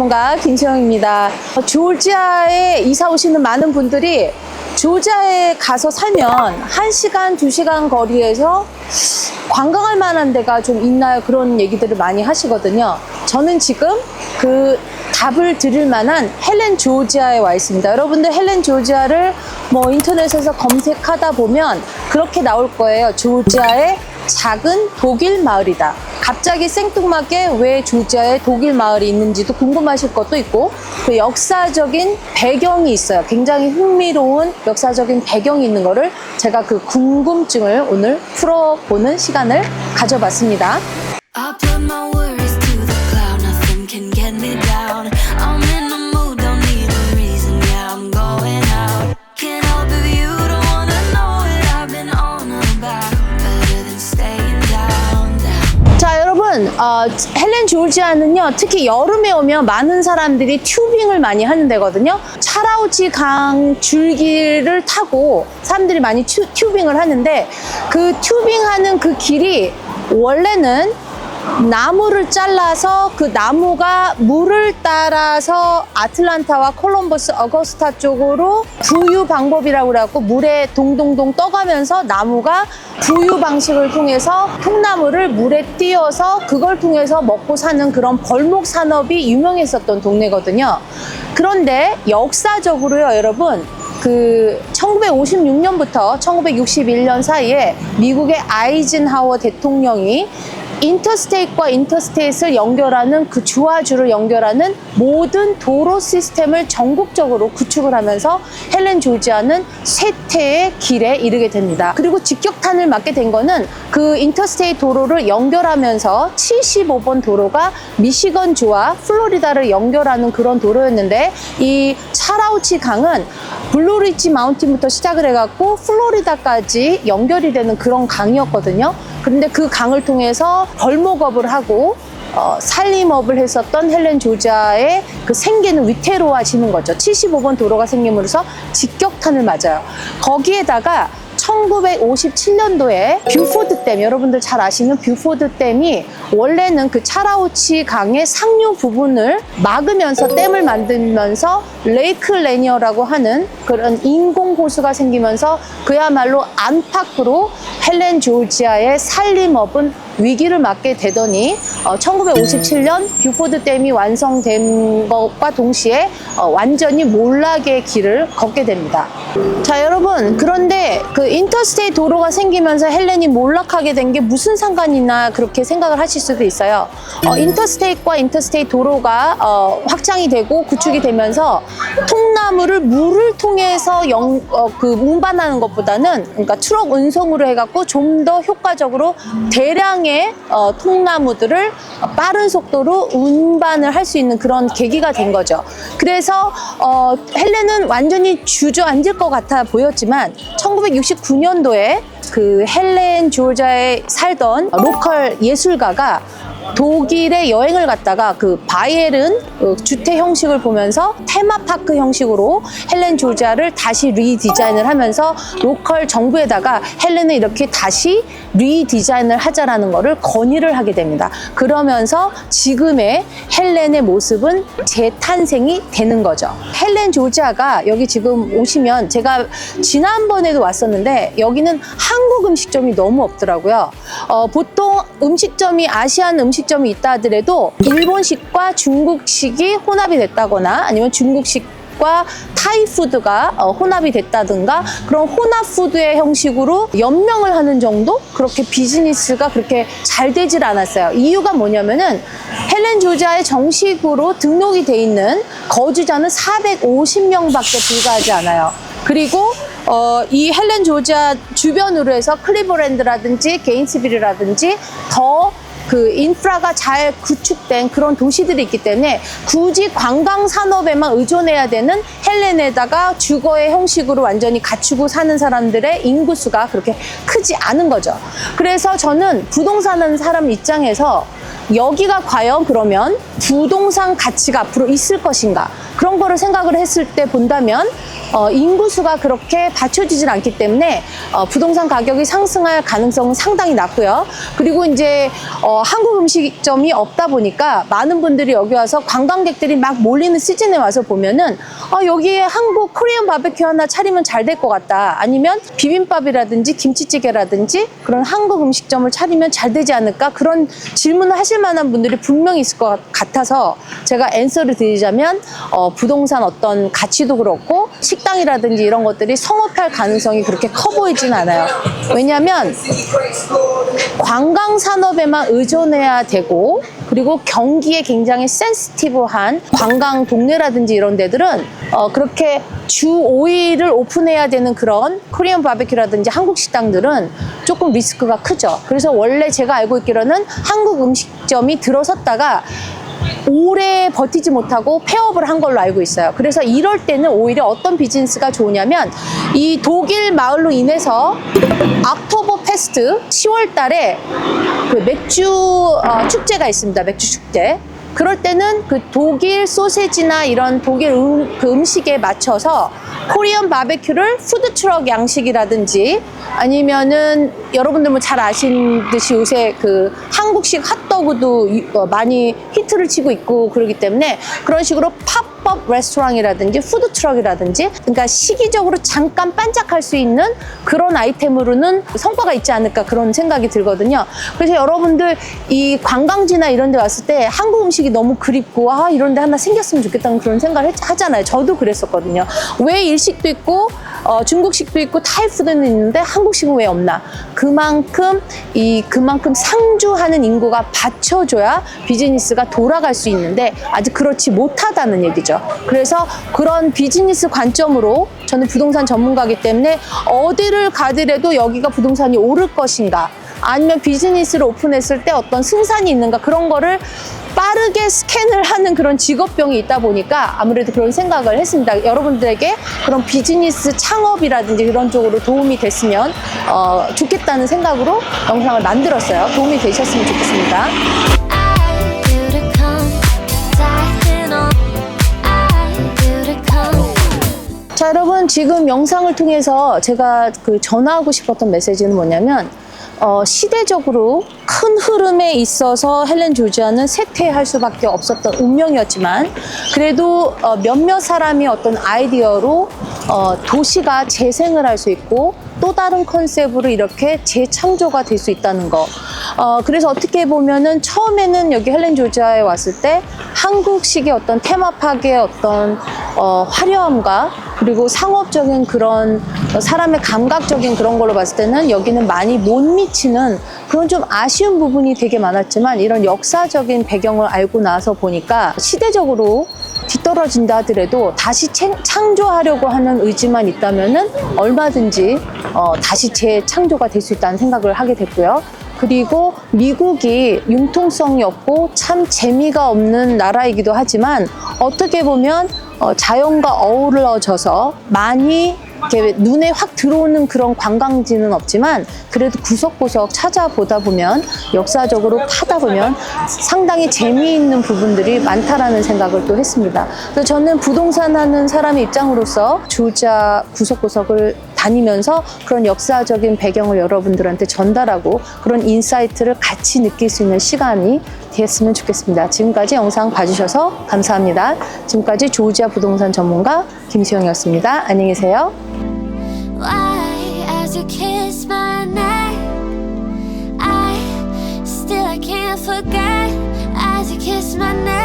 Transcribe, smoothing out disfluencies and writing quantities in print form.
전문가 김채영입니다. 조지아에 이사 오시는 많은 분들이 조지아에 가서 살면 1시간, 2시간 거리에서 관광할 만한 데가 좀 있나요? 그런 얘기들을 많이 하시거든요. 저는 지금 그 답을 드릴 만한 헬렌 조지아에 와 있습니다. 여러분들 헬렌 조지아를 뭐 인터넷에서 검색하다 보면 그렇게 나올 거예요. 조지아의 작은 독일 마을이다. 갑자기 생뚱맞게 왜 조지아에 독일 마을이 있는지도 궁금하실 것도 있고, 그 역사적인 배경이 있어요. 굉장히 흥미로운 역사적인 배경이 있는 거를 제가 그 궁금증을 오늘 풀어보는 시간을 가져봤습니다. I put my worries to the cloud, nothing can get me down. I'm in the mood, don't need a reason, yeah, I'm going out. Can't help if you don't wanna know it, I've been on about better than staying down. 자, 여러분, 헬렌 조지아는요, 특히 여름에 오면 많은 사람들이 튜빙을 많이 하는 데거든요. 차라우치 강 줄기를 타고 사람들이 많이 튜빙을 하는데, 그 튜빙하는 그 길이 원래는 나무를 잘라서 그 나무가 물을 따라서 아틀란타와 콜럼버스, 어거스타 쪽으로 부유 방법이라고 그래갖고 물에 동동동 떠가면서 나무가 부유 방식을 통해서 통나무를 물에 띄어서 그걸 통해서 먹고 사는 그런 벌목 산업이 유명했었던 동네거든요. 그런데 역사적으로요, 여러분, 그 1956년부터 1961년 사이에 미국의 아이젠하워 대통령이 인터스테이트과 인터스테이트를 연결하는 그 주와주를 연결하는 모든 도로 시스템을 전국적으로 구축을 하면서 헬렌 조지아는 쇠퇴의 길에 이르게 됩니다. 그리고 직격탄을 맞게 된 거는 그 인터스테이트 도로를 연결하면서 75번 도로가 미시건주와 플로리다를 연결하는 그런 도로였는데, 이 차라우치 강은 블루리지 마운틴부터 시작을 해갖고 플로리다까지 연결이 되는 그런 강이었거든요. 그런데 그 강을 통해서 벌목업을 하고 산림업을 했었던 헬렌 조지아의 그 생계는 위태로워지는 거죠. 75번 도로가 생김으로써 직격탄을 맞아요. 거기에다가 1957년도에 뷰포드 댐, 여러분들 잘 아시는 뷰포드 댐이 원래는 그 차라우치 강의 상류 부분을 막으면서 댐을 만들면서 레이크 레니어라고 하는 그런 인공 호수가 생기면서 그야말로 안팎으로 헬렌 조지아의 산림업은 위기를 맞게 되더니 1957년 뷰포드 댐이 완성된 것과 동시에 완전히 몰락의 길을 걷게 됩니다. 자, 여러분, 그런데 그 인터스테이트 도로가 생기면서 헬렌이 몰락하게 된 게 무슨 상관이 있나 그렇게 생각을 하실 수도 있어요. 인터스테이트과 인터스테이트 도로가 확장이 되고 구축이 되면서 통나무를 물을 통해서 운반하는 것보다는, 그러니까 트럭 운송으로 해갖고 좀 더 효과적으로 대량의 통나무들을 빠른 속도로 운반을 할 수 있는 그런 계기가 된 거죠. 그래서 헬렌은 완전히 주저앉을 것 같아 보였지만 1969년도에 그 헬렌 조지아에 살던 로컬 예술가가 독일에 여행을 갔다가 그 바이에른 주택 형식을 보면서 테마파크 형식으로 헬렌 조지아를 다시 리디자인을 하면서 로컬 정부에다가 헬렌을 이렇게 다시 리디자인을 하자라는 거를 건의를 하게 됩니다. 그러면서 지금의 헬렌의 모습은 재탄생이 되는 거죠. 헬렌 조지아가 여기 지금 오시면, 제가 지난번에도 왔었는데 여기는 한국 음식점이 너무 없더라고요. 보통 음식점이 아시안 음식점이 있다 하더라도 일본식과 중국식이 혼합이 됐다거나 아니면 중국식과 타이푸드가 혼합이 됐다든가 그런 혼합푸드의 형식으로 연명을 하는 정도? 그렇게 비즈니스가 그렇게 잘 되질 않았어요. 이유가 뭐냐면은 헬렌 조지아에 정식으로 등록이 돼 있는 거주자는 450명밖에 불과하지 않아요. 그리고 이 헬렌 조지아 주변으로 해서 클리브랜드라든지 게인스빌이라든지 더 그 인프라가 잘 구축된 그런 도시들이 있기 때문에 굳이 관광 산업에만 의존해야 되는 헬렌에다가 주거의 형식으로 완전히 갖추고 사는 사람들의 인구수가 그렇게 크지 않은 거죠. 그래서 저는 부동산 하는 사람 입장에서 여기가 과연 그러면 부동산 가치가 앞으로 있을 것인가, 그런 거를 생각을 했을 때 본다면 인구수가 그렇게 받쳐지질 않기 때문에 부동산 가격이 상승할 가능성은 상당히 낮고요. 그리고 이제 한국 음식점이 없다 보니까 많은 분들이 여기 와서 관광객들이 막 몰리는 시즌에 와서 보면은 여기에 한국 코리안 바베큐 하나 차리면 잘 될 것 같다, 아니면 비빔밥이라든지 김치찌개라든지 그런 한국 음식점을 차리면 잘 되지 않을까, 그런 질문을 하실 만한 분들이 분명히 있을 것 같아서 제가 앤서를 드리자면 부동산 어떤 가치도 그렇고 식당이라든지 이런 것들이 성업할 가능성이 그렇게 커 보이진 않아요. 왜냐하면 관광 산업에만 의존해야 되고, 그리고 경기에 굉장히 센시티브한 관광 동네라든지 이런 데들은 그렇게 주 5일을 오픈해야 되는 그런 코리안 바베큐라든지 한국 식당들은 조금 리스크가 크죠. 그래서 원래 제가 알고 있기로는 한국 음식점이 들어섰다가 오래 버티지 못하고 폐업을 한 걸로 알고 있어요. 그래서 이럴 때는 오히려 어떤 비즈니스가 좋으냐면, 이 독일 마을로 인해서 옥토버 페스트 10월 달에 그 맥주 축제가 있습니다. 맥주 축제. 그럴 때는 그 독일 소세지나 이런 독일 그 음식에 맞춰서 코리안 바베큐를 푸드트럭 양식이라든지, 아니면은 여러분들 뭐 잘 아시듯이 요새 그 한국식 핫도그도 많이 히트를 치고 있고 그러기 때문에 그런 식으로 팝업 레스토랑이라든지 푸드트럭이라든지, 그러니까 시기적으로 잠깐 반짝할 수 있는 그런 아이템으로는 성과가 있지 않을까, 그런 생각이 들거든요. 그래서 여러분들 이 관광지나 이런 데 왔을 때 한국 음식이 너무 그립고 이런 데 하나 생겼으면 좋겠다는 그런 생각을 하잖아요. 저도 그랬었거든요. 왜 일식도 있고 중국식도 있고 타이푸드는 있는데 한국식은 왜 없나? 그만큼 상주하는 인구가 받쳐줘야 비즈니스가 돌아갈 수 있는데 아직 그렇지 못하다는 얘기죠. 그래서 그런 비즈니스 관점으로 저는 부동산 전문가이기 때문에 어디를 가더라도 여기가 부동산이 오를 것인가, 아니면 비즈니스를 오픈했을 때 어떤 승산이 있는가, 그런 거를 빠르게 스캔을 하는 그런 직업병이 있다 보니까 아무래도 그런 생각을 했습니다. 여러분들에게 그런 비즈니스 창업이라든지 그런 쪽으로 도움이 됐으면 좋겠다는 생각으로 영상을 만들었어요. 도움이 되셨으면 좋겠습니다. 자, 여러분, 지금 영상을 통해서 제가 전하고 싶었던 메시지는 뭐냐면, 시대적으로 큰 흐름에 있어서 헬렌 조지아는 쇠퇴할 수밖에 없었던 운명이었지만, 그래도 몇몇 사람이 어떤 아이디어로 도시가 재생을 할 수 있고 또 다른 컨셉으로 이렇게 재창조가 될 수 있다는 거. 그래서 어떻게 보면은 처음에는 여기 헬렌 조지아에 왔을 때 한국식의 어떤 테마파크의 어떤 화려함과 그리고 상업적인 그런 사람의 감각적인 그런 걸로 봤을 때는 여기는 많이 못 미치는 그런 좀 아쉬운 부분이 되게 많았지만, 이런 역사적인 배경을 알고 나서 보니까 시대적으로 뒤떨어진다 하더라도 다시 창조하려고 하는 의지만 있다면은 얼마든지 다시 재창조가 될 수 있다는 생각을 하게 됐고요. 그리고 미국이 융통성이 없고 참 재미가 없는 나라이기도 하지만, 어떻게 보면 자연과 어우러져서 많이 이렇게 눈에 확 들어오는 그런 관광지는 없지만, 그래도 구석구석 찾아보다 보면, 역사적으로 파다 보면 상당히 재미있는 부분들이 많다라는 생각을 또 했습니다. 그래서 저는 부동산 하는 사람의 입장으로서 조지아 구석구석을 다니면서 그런 역사적인 배경을 여러분들한테 전달하고 그런 인사이트를 같이 느낄 수 있는 시간이 됐으면 좋겠습니다. 지금까지 영상 봐주셔서 감사합니다. 지금까지 조지아 부동산 전문가 김수영이었습니다. 안녕히 계세요. Why, as you kiss my neck, I can't forget. As you kiss my neck.